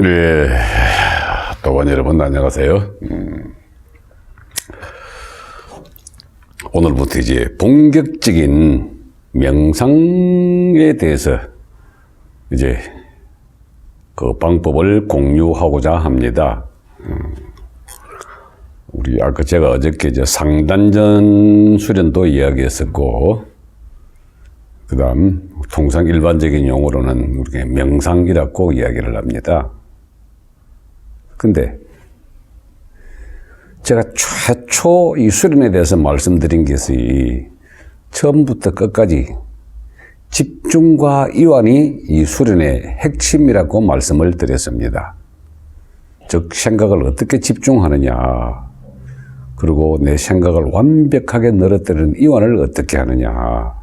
네, 또한 여러분 안녕하세요. 오늘부터 이제 본격적인 명상에 대해서 이제 그 방법을 공유하고자 합니다. 우리 아까 제가 어저께 이제 상단전 수련도 이야기했었고, 그다음 통상 일반적인 용어로는 우리가 명상이라고 이야기를 합니다. 근데 제가 최초 이 수련에 대해서 말씀드린 것이 처음부터 끝까지 집중과 이완이 이 수련의 핵심이라고 말씀을 드렸습니다. 즉 생각을 어떻게 집중하느냐, 그리고 내 생각을 완벽하게 늘어뜨리는 이완을 어떻게 하느냐,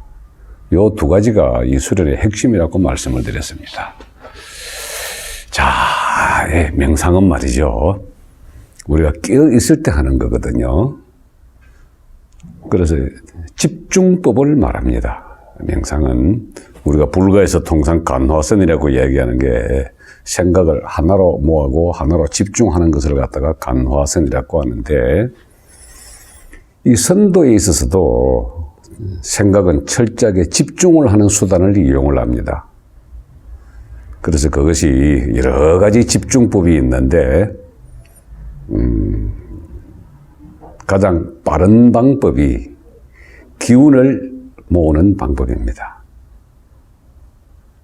요 두 가지가 이 수련의 핵심이라고 말씀을 드렸습니다. 자, 명상은 말이죠, 우리가 깨어 있을 때 하는 거거든요. 그래서 집중법을 말합니다. 명상은 우리가 불가에서 통상 간화선이라고 이야기하는 게 생각을 하나로 모으고 하나로 집중하는 것을 갖다가 간화선이라고 하는데, 이 선도에 있어서도 생각은 철저하게 집중을 하는 수단을 이용을 합니다. 그래서 그것이 여러 가지 집중법이 있는데, 가장 빠른 방법이 기운을 모으는 방법입니다.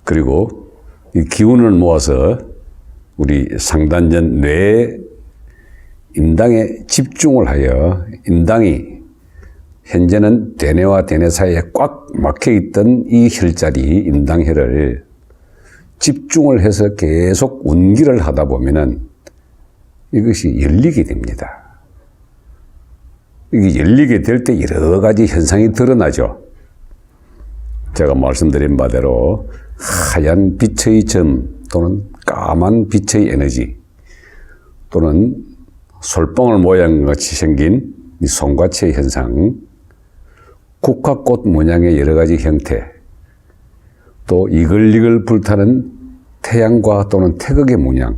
그리고 이 기운을 모아서 우리 상단전 뇌 인당에 집중을 하여, 인당이 현재는 대뇌와 대뇌 사이에 꽉 막혀 있던 이 혈자리, 인당혈을 집중을 해서 계속 운기를 하다 보면은 이것이 열리게 됩니다. 이게 열리게 될 때 여러 가지 현상이 드러나죠. 제가 말씀드린 바대로 하얀 빛의 점 또는 까만 빛의 에너지, 또는 솔방울 모양같이 생긴 이 송과체의 현상, 국화꽃 모양의 여러 가지 형태, 또 이글이글 불타는 태양과 또는 태극의 문양,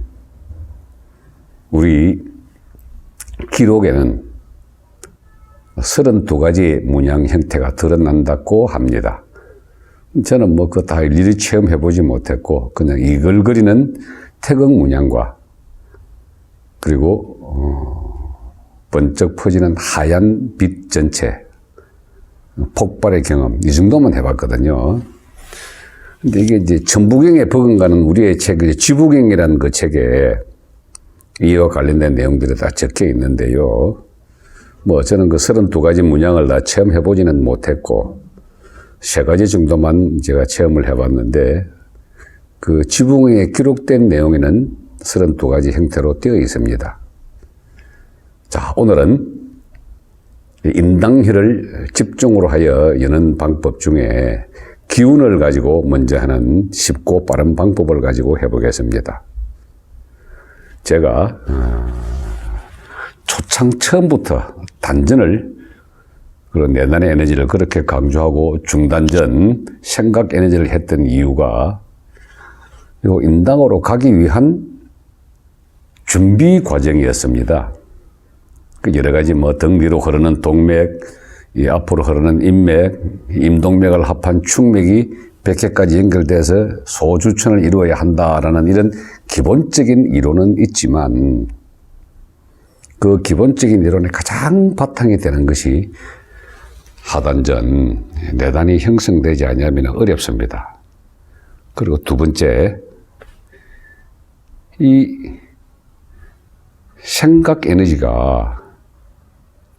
우리 기록에는 32가지의 문양 형태가 드러난다고 합니다. 저는 뭐 그거 다 일일이 체험해보지 못했고, 그냥 이글거리는 태극 문양과, 그리고 번쩍 퍼지는 하얀 빛 전체, 폭발의 경험, 이 정도만 해봤거든요. 근데 이게 이제 천부경에 버금가는 우리의 책, 지부경이라는 그 책에 이와 관련된 내용들이 다 적혀 있는데요. 뭐 저는 그 32가지 문양을 다 체험해보지는 못했고, 3가지 정도만 제가 체험을 해봤는데, 그 지부경에 기록된 내용에는 32가지 형태로 되어 있습니다. 자, 오늘은 인당혈을 집중으로 하여 여는 방법 중에 기운을 가지고 먼저 하는 쉽고 빠른 방법을 가지고 해보겠습니다. 제가 초창 처음부터 단전을, 그런 내단의 에너지를 그렇게 강조하고 중단전 생각 에너지를 했던 이유가 요 인당으로 가기 위한 준비 과정이었습니다. 그 여러 가지 뭐 등 위로 흐르는 동맥, 이 앞으로 흐르는 인맥, 임동맥을 합한 축맥이 100개까지 연결돼서 소주천을 이루어야 한다라는 이런 기본적인 이론은 있지만, 그 기본적인 이론의 가장 바탕이 되는 것이 하단전, 내단이 형성되지 않으면 어렵습니다. 그리고 두 번째, 이 생각 에너지가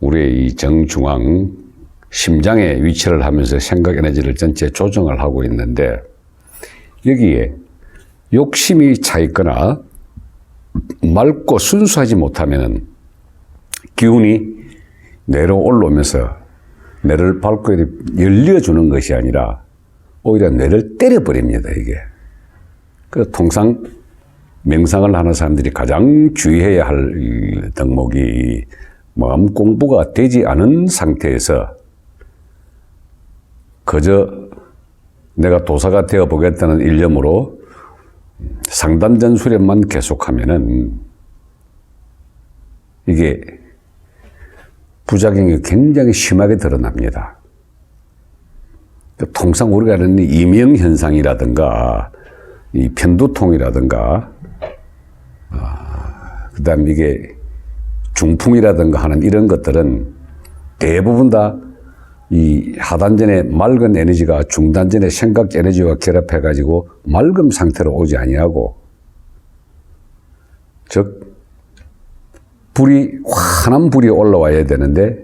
우리의 이 정중앙 심장에 위치를 하면서 생각 에너지를 전체 조정을 하고 있는데, 여기에 욕심이 차 있거나 맑고 순수하지 못하면 기운이 뇌로 올라오면서 뇌를 밟고 열려주는 것이 아니라 오히려 뇌를 때려버립니다, 이게. 그래서 통상 명상을 하는 사람들이 가장 주의해야 할 덕목이 마음 공부가 되지 않은 상태에서 그저 내가 도사가 되어 보겠다는 일념으로 상단전 수련만 계속하면은 이게 부작용이 굉장히 심하게 드러납니다. 통상 우리가 아는 이명현상이라든가 이 편두통이라든가 그다음 이게 중풍이라든가 하는 이런 것들은 대부분 다 이 하단전의 맑은 에너지가 중단전의 생각 에너지와 결합해 가지고 맑음 상태로 오지 아니하고, 즉 환한 불이 올라와야 되는데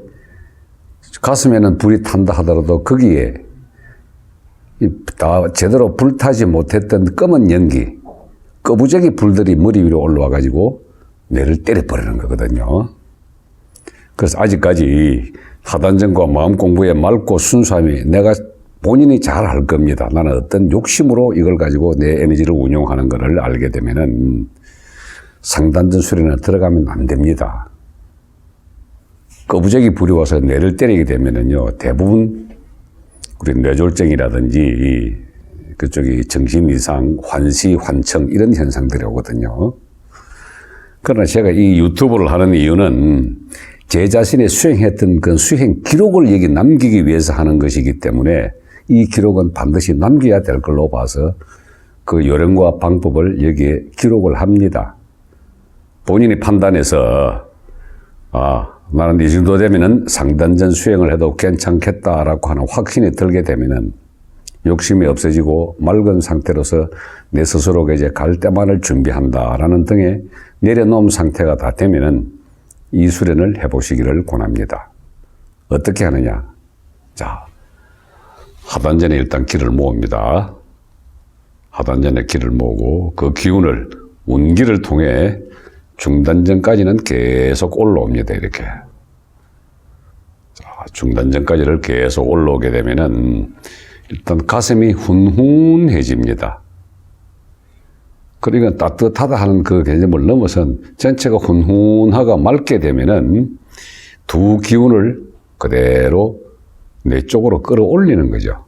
가슴에는 불이 탄다 하더라도 거기에 다 제대로 불타지 못했던 검은 연기, 꺼부저기 불들이 머리 위로 올라와 가지고 뇌를 때려버리는 거거든요. 그래서 아직까지 하단전과 마음 공부에 맑고 순수함이 내가 본인이 잘 알 겁니다. 나는 어떤 욕심으로 이걸 가지고 내 에너지를 운용하는 것을 알게 되면은 상단전 수련에 들어가면 안 됩니다. 꺼부저기 불이 와서 뇌를 때리게 되면은요, 대부분 우리 뇌졸중이라든지 그쪽이 정신 이상, 환시, 환청 이런 현상들이 오거든요. 그러나 제가 이 유튜브를 하는 이유는 제 자신이 수행했던 그 수행 기록을 여기 남기기 위해서 하는 것이기 때문에 이 기록은 반드시 남겨야 될 걸로 봐서 그 요령과 방법을 여기에 기록을 합니다. 본인이 판단해서 나는 이 정도 되면은 상단전 수행을 해도 괜찮겠다라고 하는 확신이 들게 되면은 욕심이 없어지고 맑은 상태로서 내 스스로가 이제 갈 때만을 준비한다라는 등의 내려놓은 상태가 다 되면은 이 수련을 해보시기를 권합니다. 어떻게 하느냐? 자, 하단전에 일단 기를 모읍니다. 하단전에 기를 모으고 그 기운을 운기를 통해 중단전까지는 계속 올라옵니다. 이렇게. 자, 중단전까지를 계속 올라오게 되면은 일단 가슴이 훈훈해집니다. 그러니까 따뜻하다 하는 그 개념을 넘어선 전체가 훈훈하고 맑게 되면은 두 기운을 그대로 뇌 쪽으로 끌어올리는 거죠.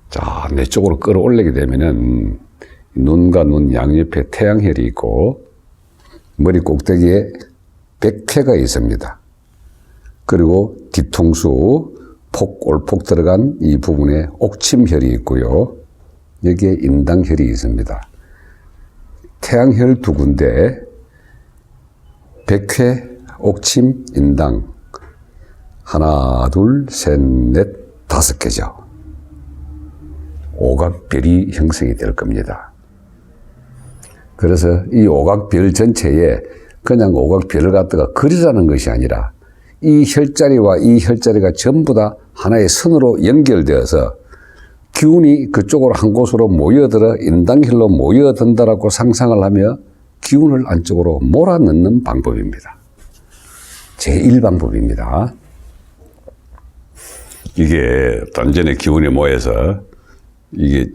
자, 뇌 쪽으로 끌어올리게 되면은 눈과 눈 양옆에 태양혈이 있고 머리 꼭대기에 백회가 있습니다. 그리고 뒤통수 올폭 들어간 이 부분에 옥침혈이 있고요. 여기에 인당혈이 있습니다. 태양혈 두 군데, 백회, 옥침, 인당. 하나, 둘, 셋, 넷, 5개죠. 오각별이 형성이 될 겁니다. 그래서 이 오각별 전체에 그냥 오각별을 갖다가 그리라는 것이 아니라 이 혈자리와 이 혈자리가 전부 다 하나의 선으로 연결되어서 기운이 그쪽으로 한 곳으로 모여들어 인당혈로 모여든다라고 상상을 하며 기운을 안쪽으로 몰아넣는 방법입니다. 제1방법입니다. 이게 단전에 기운이 모여서 이게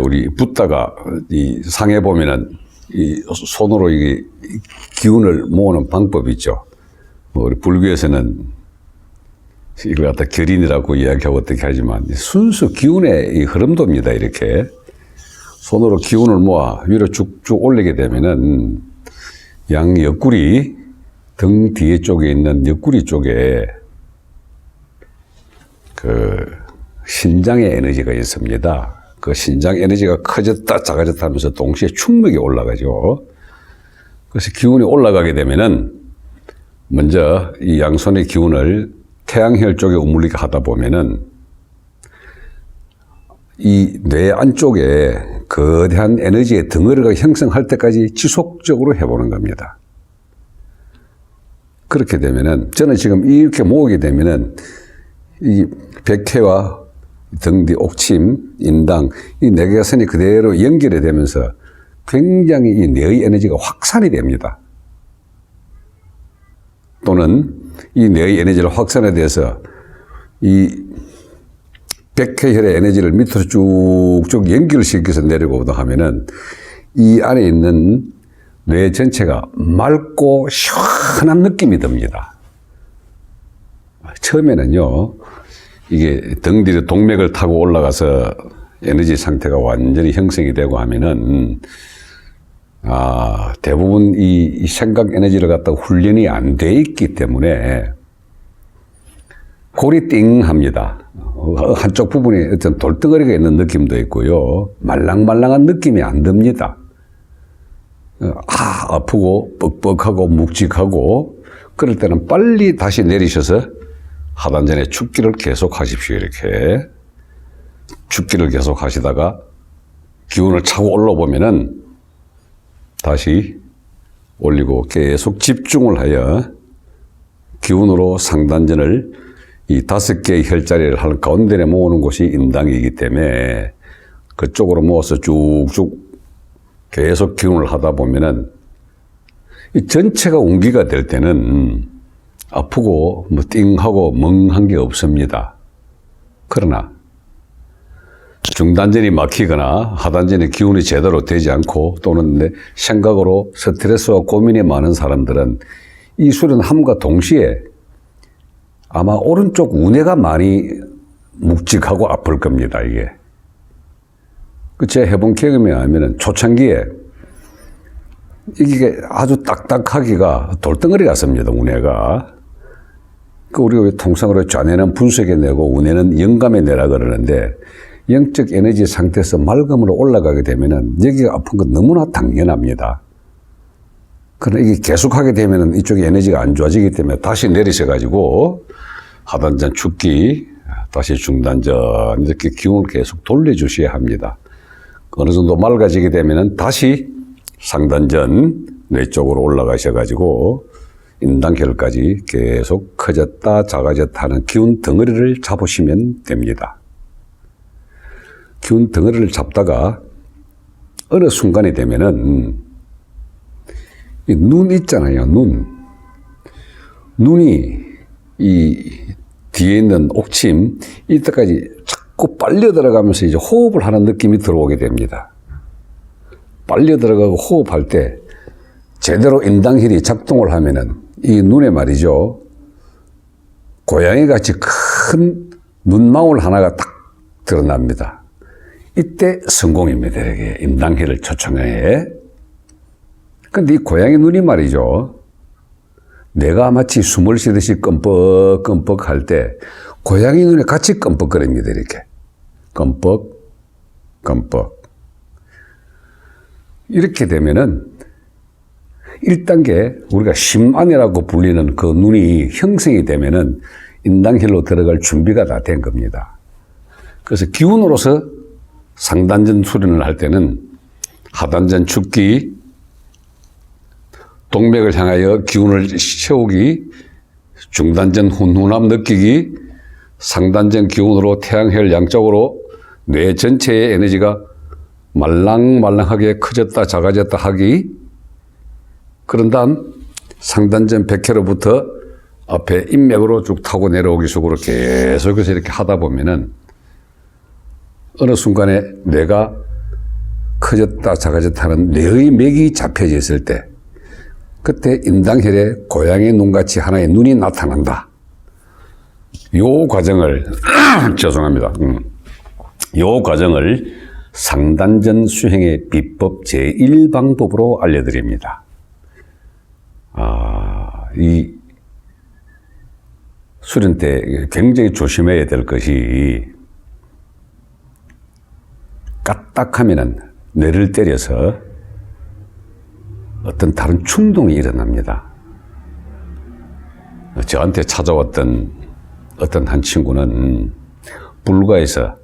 우리 붓다가 이 상해 보면은 이 손으로 이게 기운을 모으는 방법이 있죠. 우리 불교에서는 이걸 갖다 결인이라고 이야기하고 어떻게 하지만 순수 기운의 이 흐름도입니다. 이렇게 손으로 기운을 모아 위로 쭉쭉 올리게 되면은 양 옆구리 등 뒤에 쪽에 있는 옆구리 쪽에 그 신장의 에너지가 있습니다. 그 신장 에너지가 커졌다 작아졌다 하면서 동시에 충맥이 올라가죠. 그래서 기운이 올라가게 되면은 먼저 이 양손의 기운을 태양혈 쪽에 우물리게 하다 보면은 이 뇌 안쪽에 거대한 에너지의 덩어리가 형성할 때까지 지속적으로 해보는 겁니다. 그렇게 되면은 저는 지금 이렇게 모으게 되면은 이 백회와 등 뒤 옥침, 인당 이 네 개가 선이 그대로 연결이 되면서 굉장히 이 뇌의 에너지가 확산이 됩니다. 또는 이 뇌의 에너지를 확산에 대해서 이 백회혈의 에너지를 밑으로 쭉쭉 연결시켜서 내려오다 하면은 이 안에 있는 뇌 전체가 맑고 시원한 느낌이 듭니다. 처음에는요, 이게 등 뒤로 동맥을 타고 올라가서 에너지 상태가 완전히 형성이 되고 하면은, 대부분 이 생각 에너지를 갖다가 훈련이 안 돼 있기 때문에 골이 띵 합니다. 한쪽 부분에 어떤 돌덩어리가 있는 느낌도 있고요. 말랑말랑한 느낌이 안 듭니다. 아프고 뻑뻑하고 묵직하고 그럴 때는 빨리 다시 내리셔서 하단전에 축기를 계속 하십시오. 이렇게 축기를 계속 하시다가 기운을 차고 올라보면은 다시 올리고 계속 집중을 하여 기운으로 상단전을 이 5개의 혈자리를 한 가운데에 모으는 곳이 인당이기 때문에 그쪽으로 모아서 쭉쭉 계속 기운을 하다 보면은 이 전체가 운기가 될 때는 아프고 뭐 띵하고 멍한 게 없습니다. 그러나 중단전이 막히거나 하단전의 기운이 제대로 되지 않고 또는 내 생각으로 스트레스와 고민이 많은 사람들은 이 수련함과 동시에 아마 오른쪽 우뇌가 많이 묵직하고 아플 겁니다, 이게. 제 해본 경험에 하면은 초창기에 이게 아주 딱딱하기가 돌덩어리 같습니다, 우뇌가. 우리가 통상으로 좌뇌는 분석에 내고 우뇌는 영감에 내라 그러는데 영적 에너지 상태에서 맑음으로 올라가게 되면은 여기가 아픈 건 너무나 당연합니다. 그러나 이게 계속하게 되면은 이쪽에 에너지가 안 좋아지기 때문에 다시 내리셔가지고 하단전 축기, 다시 중단전 이렇게 기운을 계속 돌려주셔야 합니다. 어느 정도 맑아지게 되면은 다시 상단전 뇌 쪽으로 올라가셔가지고 인당혈까지 계속 커졌다 작아졌다 하는 기운 덩어리를 잡으시면 됩니다. 기운 덩어리를 잡다가 어느 순간이 되면은 이 눈 있잖아요, 눈이 이 뒤에 있는 옥침 이때까지 자꾸 빨려 들어가면서 이제 호흡을 하는 느낌이 들어오게 됩니다. 빨려 들어가고 호흡할 때 제대로 인당혈이 작동을 하면은 이 눈에 말이죠, 고양이 같이 큰 눈망울 하나가 딱 드러납니다. 이때 성공입니다. 이렇게 인당혈을 초청해. 근데 이 고양이 눈이 말이죠, 내가 마치 숨을 쉬듯이 끔뻑끔뻑 할 때 고양이 눈에 같이 끔뻑거립니다. 이렇게 끔뻑끔뻑. 이렇게 되면은 1단계 우리가 심안이라고 불리는 그 눈이 형성이 되면은 인당혈로 들어갈 준비가 다 된 겁니다. 그래서 기운으로서 상단전 수련을 할 때는 하단전 축기, 동맥을 향하여 기운을 채우기, 중단전 훈훈함 느끼기, 상단전 기운으로 태양혈 양쪽으로 뇌 전체의 에너지가 말랑말랑하게 커졌다 작아졌다 하기, 그런 다음 상단전 백회로부터 앞에 인맥으로 쭉 타고 내려오기 속으로 계속해서 이렇게 하다 보면은 어느 순간에 뇌가 커졌다 작아졌다 하는 뇌의 맥이 잡혀져 있을 때 그때 인당혈에 고양이 눈같이 하나의 눈이 나타난다. 요 과정을 죄송합니다. 요 과정을 상단전 수행의 비법 제1방법으로 알려드립니다. 이 수련 때 굉장히 조심해야 될 것이 까딱하면은 뇌를 때려서 어떤 다른 충동이 일어납니다. 저한테 찾아왔던 어떤 한 친구는 불가에서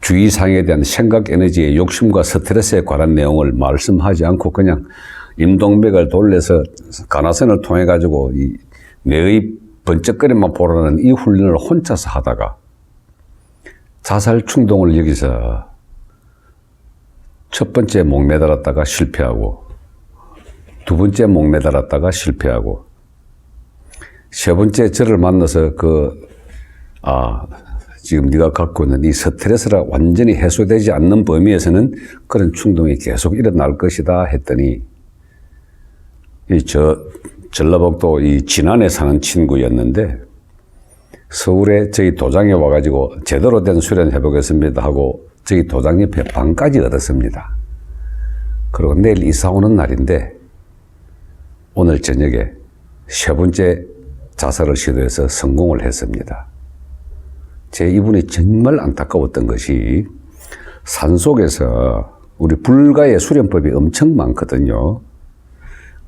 주의사항에 대한 생각 에너지의 욕심과 스트레스에 관한 내용을 말씀하지 않고 그냥 임동맥을 돌려서 간화선을 통해 가지고 이 뇌의 번쩍거림만 보라는 이 훈련을 혼자서 하다가 자살 충동을 여기서 첫 번째 목 매달았다가 실패하고 두 번째 목 매달았다가 실패하고 세 번째 저를 만나서 지금 네가 갖고 있는 이 스트레스가 완전히 해소되지 않는 범위에서는 그런 충동이 계속 일어날 것이다 했더니 전라북도 이 진안에 사는 친구였는데 서울에 저희 도장에 와가지고 제대로 된 수련 해보겠습니다 하고 저희 도장 옆에 방까지 얻었습니다. 그리고 내일 이사 오는 날인데 오늘 저녁에 세 번째 자살을 시도해서 성공을 했습니다. 제 이분이 정말 안타까웠던 것이 산속에서 우리 불가의 수련법이 엄청 많거든요.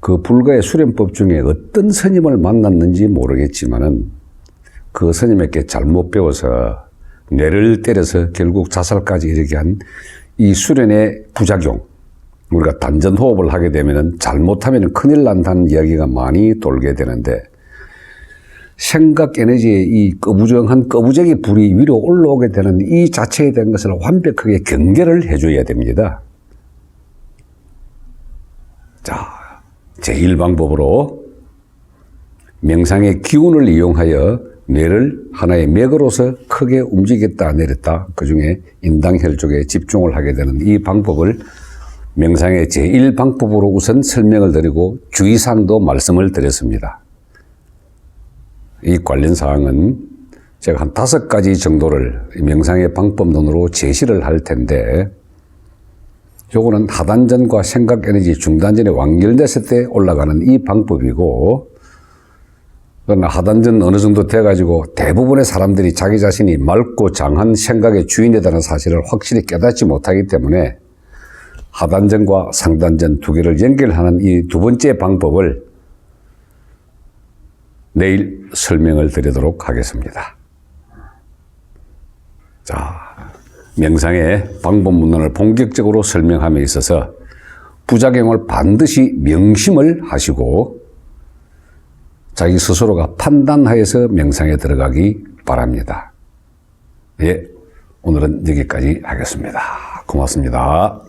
그 불가의 수련법 중에 어떤 스님을 만났는지 모르겠지만은 그 스님에게 잘못 배워서 뇌를 때려서 결국 자살까지 이르게 한 이 수련의 부작용, 우리가 단전호흡을 하게 되면은 잘못하면 큰일 난다는 이야기가 많이 돌게 되는데 생각 에너지의 이 거부정한 거부적이 불이 위로 올라오게 되는 이 자체에 대한 것을 완벽하게 경계를 해줘야 됩니다. 자, 제1방법으로 명상의 기운을 이용하여 뇌를 하나의 맥으로서 크게 움직였다 내렸다, 그 중에 인당혈 쪽에 집중을 하게 되는 이 방법을 명상의 제1방법으로 우선 설명을 드리고 주의사항도 말씀을 드렸습니다. 이 관련 사항은 제가 한 5가지 정도를 명상의 방법론으로 제시를 할 텐데 요거는 하단전과 생각 에너지 중단전에 완결됐을 때 올라가는 이 방법이고, 그러나 하단전 어느 정도 돼가지고 대부분의 사람들이 자기 자신이 맑고 장한 생각의 주인이라는 사실을 확실히 깨닫지 못하기 때문에 하단전과 상단전 두 개를 연결하는 이 두 번째 방법을 내일 설명을 드리도록 하겠습니다. 자, 명상의 방법문론을 본격적으로 설명함에 있어서 부작용을 반드시 명심을 하시고 자기 스스로가 판단하여서 명상에 들어가기 바랍니다. 예, 오늘은 여기까지 하겠습니다. 고맙습니다.